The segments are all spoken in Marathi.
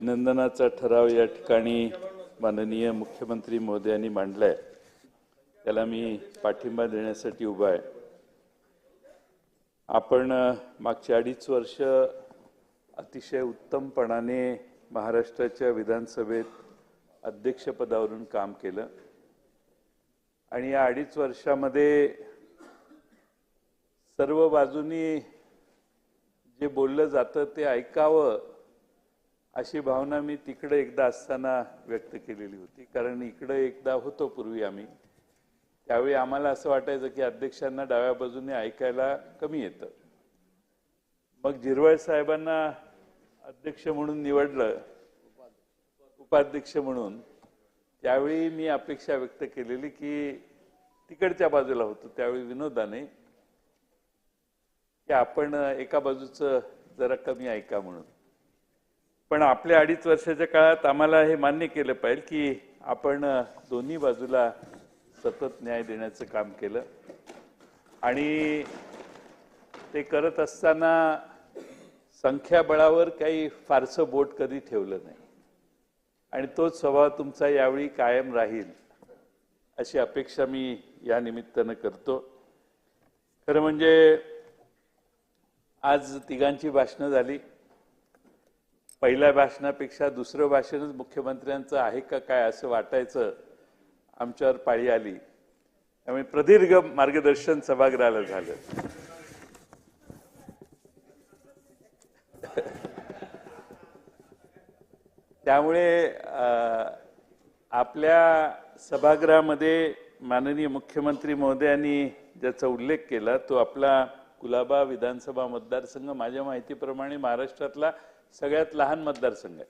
नंदनाचा ठराव या ठिकाणी माननीय मुख्यमंत्री महोदयांनी मांडलाय, त्याला मी पाठिंबा देण्यासाठी उभा आहे। आपण मागची 2.5 वर्ष अतिशय उत्तमपणाने महाराष्ट्राच्या विधानसभेत अध्यक्षपदावरून काम केलं आणि या 2.5 वर्षामध्ये सर्व बाजूंनी जे बोललं जातं ते ऐकावं अशी भावना मी तिकडे एकदा असताना व्यक्त केलेली होती। कारण इकडे एकदा होतो पूर्वी आम्ही, त्यावेळी आम्हाला असं वाटायचं की अध्यक्षांना डाव्या बाजूने ऐकायला कमी येतं। मग झिरवळ साहेबांना अध्यक्ष म्हणून निवडलं, उपाध्यक्ष म्हणून, त्यावेळी मी अपेक्षा व्यक्त केलेली की तिकडच्या बाजूला होतो त्यावेळी विनोदाने की आपण एका बाजूचं जरा कमी ऐका म्हणून। पण आपल्या 2.5 वर्षाच्या काळात आम्हाला हे मान्य केलं पाहिजे की आपण दोन्ही बाजूला सतत न्याय देण्याचं काम केलं आणि ते करत असताना संख्याबळावर काही फारसं बोट कधी ठेवलं नाही आणि तोच स्वभाव तुमचा यावेळी कायम राहील अशी अपेक्षा मी या निमित्तानं करतो। खरं म्हणजे आज तिघांची भाषणं झाली। पहिल्या भाषणापेक्षा दुसरं भाषणच मुख्यमंत्र्यांचं आहे का काय असं वाटायचं आमच्यावर पाळी आली। त्यामुळे प्रदीर्घ मार्गदर्शन सभागृहाला झालं। त्यामुळे आपल्या सभागृहामध्ये माननीय मुख्यमंत्री महोदयांनी ज्याचा उल्लेख केला तो आपला कुलाबा विधानसभा मतदारसंघ माझ्या माहितीप्रमाणे महाराष्ट्रातला सगळ्यात लहान मतदारसंघ आहे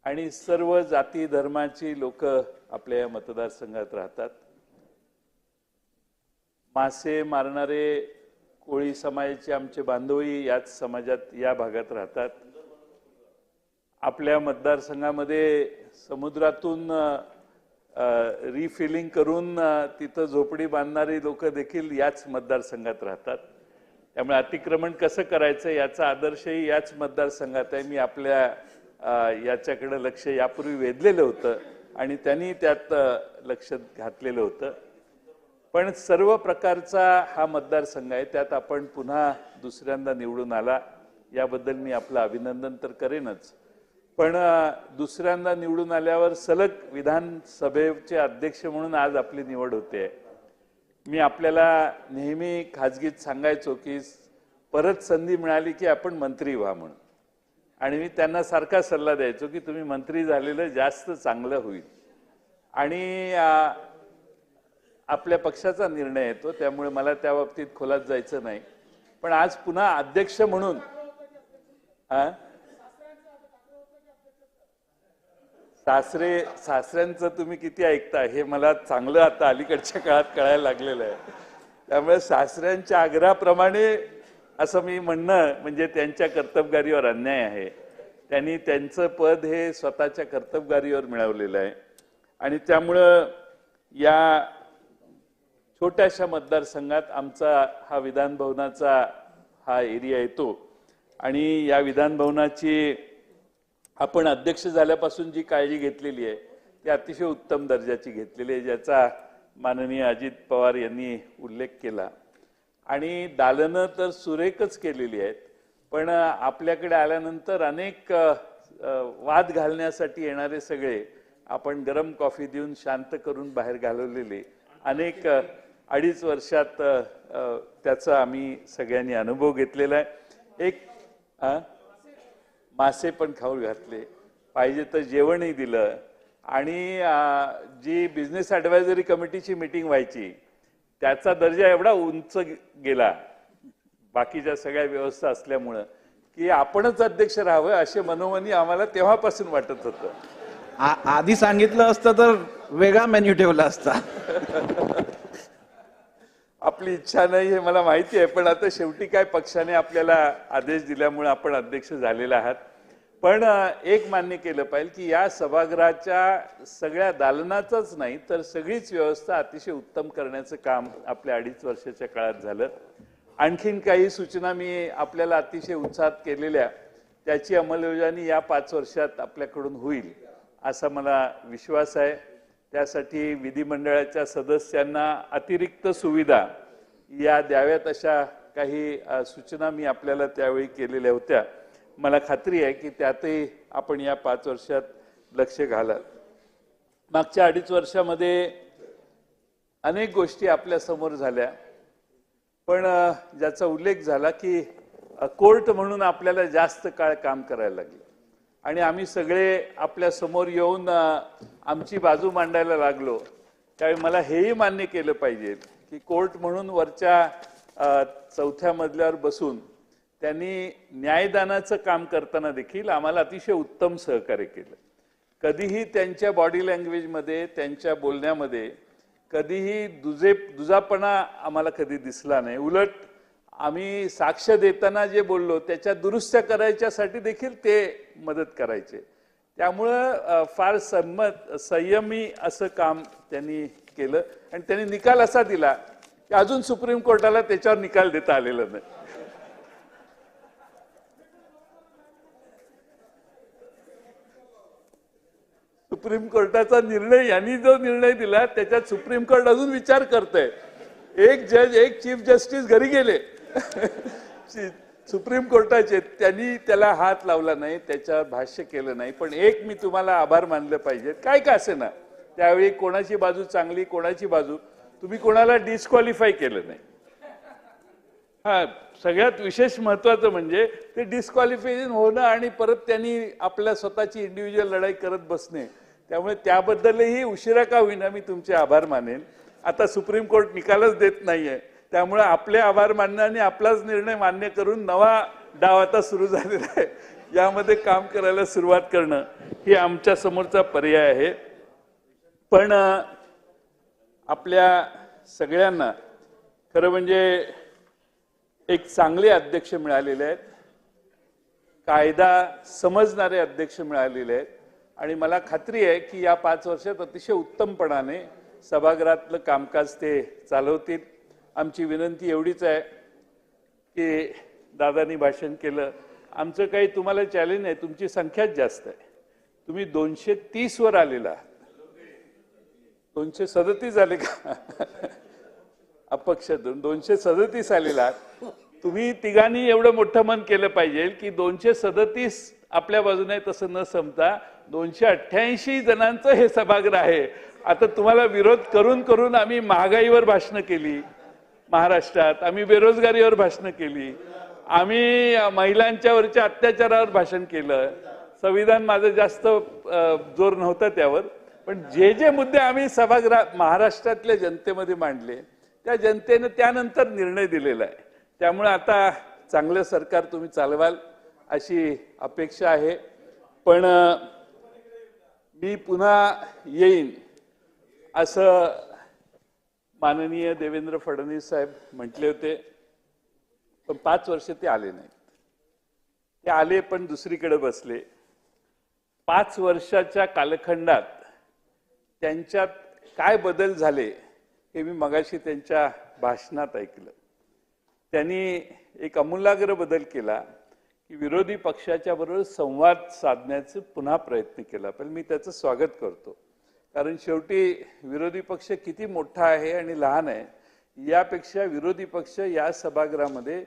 आणि सर्व जाती धर्माची लोक आपल्या या मतदारसंघात राहतात। मासे मारणारे कोळी समाजाचे आमचे बांधवही याच समाजात या भागात राहतात। आपल्या मतदारसंघामध्ये समुद्रातून रिफिलिंग करून तिथं झोपडी बांधणारी लोक देखील याच मतदारसंघात राहतात। त्यामुळे अतिक्रमण कसं करायचं याचा आदर्शही याच मतदारसंघात आहे। मी आपल्या याच्याकडे लक्ष यापूर्वी वेधलेलं होतं आणि त्यांनी त्यात लक्ष घातलेलं होतं। पण सर्व प्रकारचा हा मतदारसंघ आहे, त्यात आपण पुन्हा दुसऱ्यांदा निवडून आला याबद्दल मी आपलं अभिनंदन तर करेनच, पण दुसऱ्यांदा निवडून आल्यावर सलग विधानसभेचे अध्यक्ष म्हणून आज आपली निवड होते। मी आपल्याला नेहमी खाजगीत सांगायचो की परत संधी मिळाली की आपण मंत्री व्हा म्हणून, आणि मी त्यांना सारखा सल्ला द्यायचो की तुम्ही मंत्री झालेलं जास्त चांगलं होईल आणि आपल्या पक्षाचा निर्णय येतो, त्यामुळे मला त्या बाबतीत खोलात जायचं नाही। पण आज पुन्हा अध्यक्ष म्हणून सासऱ्यांचं तुम्ही किती ऐकता हे मला चांगलं आता अलीकडच्या काळात कळायला लागलेलं आहे। त्यामुळे सासऱ्यांच्या आग्रहाप्रमाणे असं मी म्हणणं म्हणजे त्यांच्या कर्तबगारीवर अन्याय आहे। त्यांनी त्यांचं पद हे स्वतःच्या कर्तबगारीवर मिळवलेलं आहे आणि त्यामुळं या छोट्याशा मतदारसंघात आमचा हा विधानभवनाचा हा एरिया येतो आणि या विधानभवनाची आपण अध्यक्ष झाल्यापासून जी काळजी घेतलेली आहे ती अतिशय उत्तम दर्जाची घेतलेली आहे, ज्याचा माननीय अजित पवार यांनी उल्लेख केला। आणि दालनं तर सुरेखच केलेली आहेत, पण आपल्याकडे आल्यानंतर अनेक वाद घालण्यासाठी येणारे सगळे आपण गरम कॉफी देऊन शांत करून बाहेर घालवलेले अनेक 2.5 वर्षात त्याचा आम्ही सगळ्यांनी अनुभव घेतलेला आहे। एक मासे पण खाऊ घातले, पाहिजे तर जेवणही दिलं आणि जी बिझनेस ॲडवायझरी कमिटीची मीटिंग व्हायची त्याचा दर्जा एवढा उंच गेला बाकीच्या सगळ्या व्यवस्था असल्यामुळं की आपणच अध्यक्ष राहावं असे मनोमनी आम्हाला तेव्हापासून वाटत होतं। आधी सांगितलं असतं तर वेगळा मेन्यू ठेवला असता। आपली इच्छा नाही हे मला माहिती आहे, पण आता शेवटी काय पक्षाने आपल्याला आदेश दिल्यामुळे आपण अध्यक्ष झालेला आहात। पण एक मान्य केलं पाहिजे की या सभागृहाच्या सगळ्या दालनाचंच नाही तर सगळीच व्यवस्था अतिशय उत्तम करण्याचं काम आपल्या 2.5 वर्षाच्या काळात झालं। आणखीन काही सूचना मी आपल्याला अतिशय उत्साहात केलेल्या त्याची अंमलबजावणी या 5 वर्षात आपल्याकडून होईल असा मला विश्वास आहे. त्यासाठी विधिमंडळाच्या सदस्यांना अतिरिक्त सुविधा या द्याव्यात अशा काही सूचना मी आपल्याला त्यावेळी केलेल्या होत्या. मला खात्री आहे की त्यातही आपण या 5 वर्षात लक्ष घालाल. मागच्या 2.5 वर्षामध्ये अनेक गोष्टी आपल्या समोर झाल्या, पण ज्याचा उल्लेख झाला की कोर्ट म्हणून आपल्याला जास्त काळ काम करायला लागले आणि आम्ही सगळे आपल्या समोर येऊन आमची बाजू मांडायला लागलो. त्यावेळी मला हेही मान्य केलं पाहिजे की कोर्ट म्हणून वरच्या 4थ्या मजल्यावर बसून त्यांनी न्यायदानाचं काम करताना देखील आम्हाला अतिशय उत्तम सहकार्य केलं. कधीही त्यांच्या बॉडी लँग्वेजमध्ये, त्यांच्या बोलण्यामध्ये कधीही दुजापणा आम्हाला कधी दिसला नाही. उलट आम्ही साक्ष देताना जे बोललो त्याच्या दुरुस्त्या करायच्यासाठी देखील ते मदत करायचे. त्यामुळं फार संयमी असं काम त्यांनी केलं आणि त्यांनी निकाल असा दिला की अजून सुप्रीम कोर्टाला त्याच्यावर निकाल देता आलेला नाही. सुप्रीम कोर्टाचा निर्णय, यांनी जो निर्णय दिला त्याच्यात सुप्रीम कोर्ट अजून विचार करतंय. एक जज, एक चीफ जस्टिस घरी गेले सुप्रीम कोर्टाचे, त्यांनी त्याला हात लावला नाही, त्याच्यावर भाष्य केलं नाही. पण एक मी तुम्हाला आभार मानलं पाहिजे, काय का असे ना, त्यावेळी कोणाची बाजू चांगली कोणाची बाजू, तुम्ही कोणाला डिस्क्वालिफाय केलं नाही. हा सगळ्यात विशेष महत्वाचं म्हणजे ते डिस्क्वालिफिकेशन होणं आणि परत त्यांनी आपल्या स्वतःची इंडिव्हिज्युअल लढाई करत बसणे. त्यामुळे त्याबद्दलही उशिरा का होईना मी तुमचे आभार मानेन. आता सुप्रीम कोर्ट निकालच देत नाहीये, त्यामुळे आपले आभार मानणं आणि आपलाच निर्णय मान्य करून नवा डाव आता सुरू झालेला आहे. यामध्ये काम करायला सुरुवात करणं ही आमच्या समोरचा पर्याय आहे. पण आपल्या सगळ्यांना खरं म्हणजे एक चांगले अध्यक्ष मिळालेले आहेत, कायदा समजणारे अध्यक्ष मिळालेले आहेत आणि मला खात्री आहे की या 5 वर्षात अतिशय उत्तमपणाने सभागृहातलं कामकाज ते चालवतील. आमची विनंती एवढीच आहे की दादांनी भाषण केलं, आमचं काही तुम्हाला चॅलेंज नाही, तुमची संख्याच जास्त आहे. तुम्ही 230 वर आलेला, 237 आले का अपक्ष 237 आलेला. तुम्ही तिघांनी एवढं मोठं मन केलं पाहिजे की 237 आपल्या बाजूने तसं न समता 288 जणांचं हे सभागृह आहे. आता तुम्हाला विरोध करून करून आम्ही महागाईवर भाषणं केली महाराष्ट्रात, आम्ही बेरोजगारीवर भाषणं केली, आम्ही महिलांच्यावरच्या अत्याचारावर भाषण केलं. संविधान माझं जास्त जोर नव्हता त्यावर, पण जे जे मुद्दे आम्ही सभागृहात महाराष्ट्रातल्या जनतेमध्ये मांडले त्या जनतेनं त्यानंतर निर्णय दिलेला आहे. त्यामुळे आता चांगलं सरकार तुम्ही चालवाल अशी अपेक्षा आहे. पण मी पुन्हा येईन असं माननीय देवेंद्र फडणवीस साहेब म्हटले होते, पण 5 वर्ष ते आले नाहीत. ते आले पण दुसरीकडे बसले. 5 वर्षाच्या कालखंडात त्यांच्यात काय बदल झाले हे मी मगाशी त्यांच्या भाषणात ऐकलं. त्यांनी एक आमूलाग्र बदल केला की विरोधी पक्षाच्या बरोबर संवाद साधण्याचा पुन्हा प्रयत्न केला. पण मी त्याचं स्वागत करतो, कारण शेवटी विरोधी पक्ष किती मोठा आहे आणि लहान आहे यापेक्षा विरोधी पक्ष या सभागृहामध्ये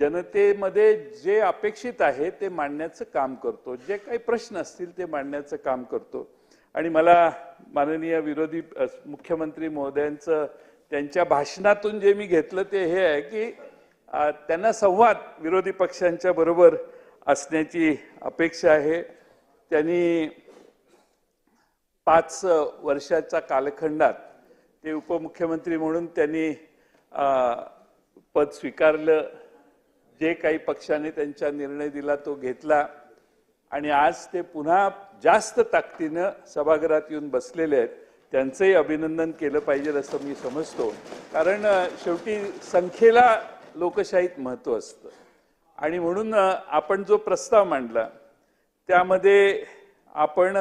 जनतेमध्ये जे अपेक्षित आहे ते मांडण्याचं काम करतो, जे काही प्रश्न असतील ते मांडण्याचं काम करतो. आणि मला माननीय विरोधी मुख्यमंत्री महोदयांचं त्यांच्या भाषणातून जे मी घेतलं ते हे आहे की त्यांना संवाद विरोधी पक्षांच्या बरोबर असण्याची अपेक्षा आहे. त्यांनी 5 वर्षाच्या कालखंडात ते उपमुख्यमंत्री म्हणून त्यांनी पद स्वीकारलं. जे काही पक्षाने त्यांचा निर्णय दिला तो घेतला आणि आज ते पुन्हा जास्त ताकदीनं सभागृहात येऊन बसलेले आहेत. त्यांचंही अभिनंदन केलं पाहिजे असं मी समजतो, कारण शेवटी संख्येला लोकशाहीत महत्त्व असतं. आणि म्हणून आपण जो प्रस्ताव मांडला त्यामध्ये आपण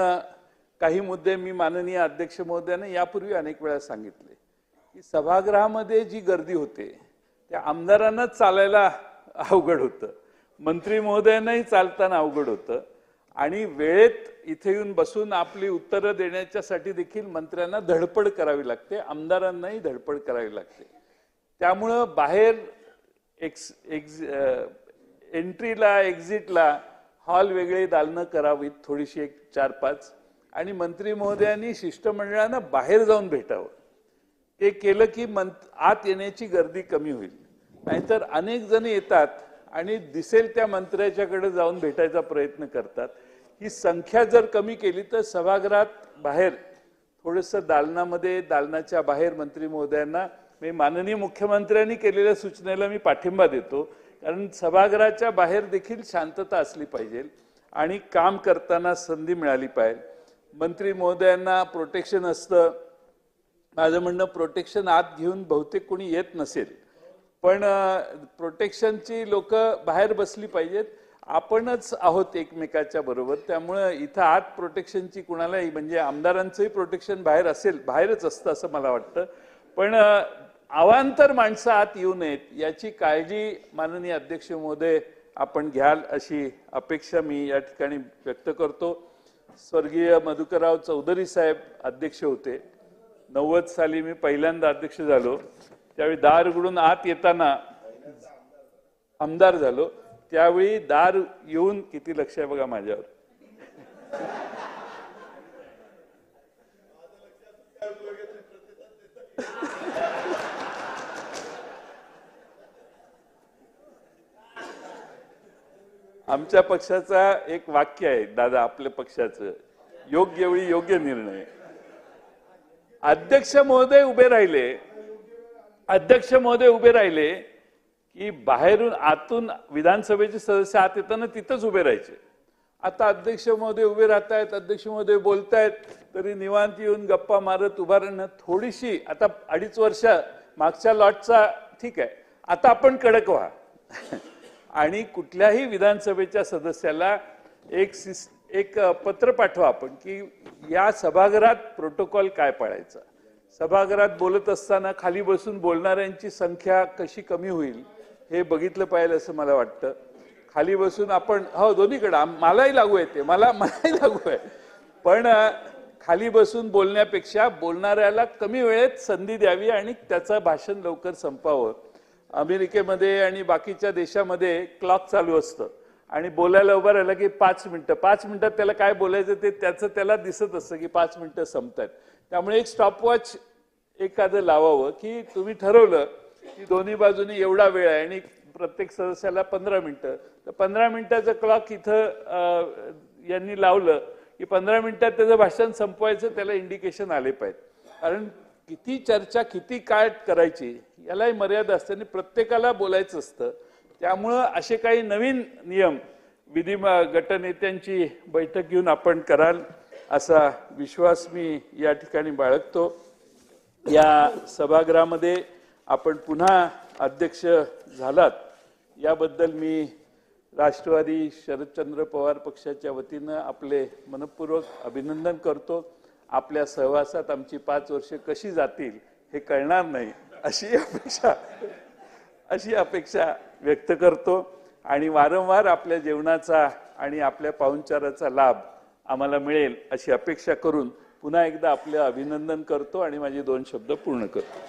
काही मुद्दे मी माननीय अध्यक्ष महोदयाने यापूर्वी अनेक वेळा सांगितले की सभागृहामध्ये जी गर्दी होते त्या आमदारांनाच चालायला अवघड होतं. मंत्री महोदयांनाही चालताना अवघड होतं आणि वेळेत इथे येऊन बसून आपली उत्तरं देण्याच्यासाठी देखील मंत्र्यांना धडपड करावी लागते, आमदारांनाही धडपड करावी लागते. त्यामुळं बाहेर एंट्रीला एक्झिटला हॉल वेगळे दालनं करावीत, थोडीशी एक 4-5, आणि मंत्री महोदयांनी शिष्टमंडळानं बाहेर जाऊन भेटावं. ते केलं की आत येण्याची गर्दी कमी होईल. नाहीतर अनेक जण येतात आणि दिसेल त्या मंत्र्याच्याकडे जाऊन भेटायचा प्रयत्न करतात. ही संख्या जर कमी केली तर सभागृहात बाहेर थोडंसं दालनाच्या बाहेर मंत्री महोदयांना, माननीय मुख्यमंत्र्यांनी केलेल्या सूचनेला मी पाठिंबा देतो. कारण सभागृहाच्या बाहेर देखील शांतता असली पाहिजे आणि काम करताना संधी मिळाली पाहिजे. मंत्री महोदयांना प्रोटेक्शन असतं. माझं म्हणणं, प्रोटेक्शन आत घेऊन बहुतेक कोणी येत नसेल, पण प्रोटेक्शनची लोक बाहेर बसली पाहिजेत. आपणच आहोत एकमेकाच्या बरोबर, त्यामुळं इथं आत प्रोटेक्शनची कुणालाही, म्हणजे आमदारांचंही प्रोटेक्शन बाहेर असेल, बाहेरच असतं असं मला वाटतं. पण अवांतर माणसं आत येऊ नयेत याची काळजी माननीय अध्यक्ष महोदय आपण घ्याल अशी अपेक्षा मी या ठिकाणी व्यक्त करतो. स्वर्गीय मधुकरराव चौधरी साहेब अध्यक्ष होते. 90 साली मी पहिल्यांदा अध्यक्ष झालो. त्यावेळी दार उघडून आत येताना आमदार झालो. त्यावेळी दार येऊन किती लक्ष आहे बघा माझ्यावर. आमच्या पक्षाचा एक वाक्य आहे दादा, आपल्या पक्षाचं, योग्य वेळी योग्य निर्णय. अध्यक्ष महोदय उभे राहिले की बाहेरून आतून विधानसभेचे सदस्य आत येताना तिथंच उभे राहायचे. आता अध्यक्ष महोदय उभे राहतायत, अध्यक्ष महोदय बोलतायत, तरी निवांत येऊन गप्पा मारत उभा राहणं थोडीशी, आता 2.5 वर्ष मागच्या लॉटचा ठीक आहे, आता आपण कडक व्हा. आणि कुठल्याही विधानसभेच्या सदस्याला एक पत्र पाठवा आपण की या सभागृहात प्रोटोकॉल काय पाळायचा. सभागृहात बोलत असताना खाली बसून बोलणाऱ्यांची संख्या कशी कमी होईल हे बघितलं पाहिजे असं मला वाटतं. खाली बसून आपण, हो दोन्हीकडे मलाही लागू आहे, मलाही लागू आहे, पण खाली बसून बोलण्यापेक्षा बोलणाऱ्याला कमी वेळेत संधी द्यावी आणि त्याचं भाषण लवकर संपावं. अमेरिकेमध्ये आणि बाकीच्या देशामध्ये क्लॉक चालू असतं आणि बोलायला उभं राहिलं की 5 मिनिटात त्याला काय बोलायचं ते त्याला दिसत असतं की 5 मिनिटं संपतात. त्यामुळे एक स्टॉपवॉच एखादं लावावं की तुम्ही ठरवलं की दोन्ही बाजूनी एवढा वेळ आहे आणि प्रत्येक सदस्याला 15 मिनिटं, तर 15 मिनिटाचं क्लॉक इथं यांनी लावलं की 15 मिनिटात त्याचं भाषण संपवायचं, त्याला इंडिकेशन आले पाहिजे. कारण किती चर्चा किती काय करायची यालाही मर्यादा असते आणि प्रत्येकाला बोलायचं असतं. त्यामुळं असे काही नवीन नियम विधी गटनेत्यांची बैठक घेऊन आपण कराल असा विश्वास मी या ठिकाणी बाळगतो. या सभागृहामध्ये आपण पुन्हा अध्यक्ष झालात याबद्दल मी राष्ट्रवादी शरदचंद्र पवार पक्षाच्या वतीनं आपले मनपूर्वक अभिनंदन करतो. आपल्या सहवासात आमची 5 वर्षे कशी जातील हे कळणार नाही अशी अपेक्षा व्यक्त करतो आणि वारंवार आपल्या जेवणाचा आणि आपल्या पाहुणचाराचा लाभ आम्हाला मिळेल अशी अपेक्षा करून पुन्हा एकदा आपले अभिनंदन करतो आणि माझे 2 शब्द पूर्ण करतो.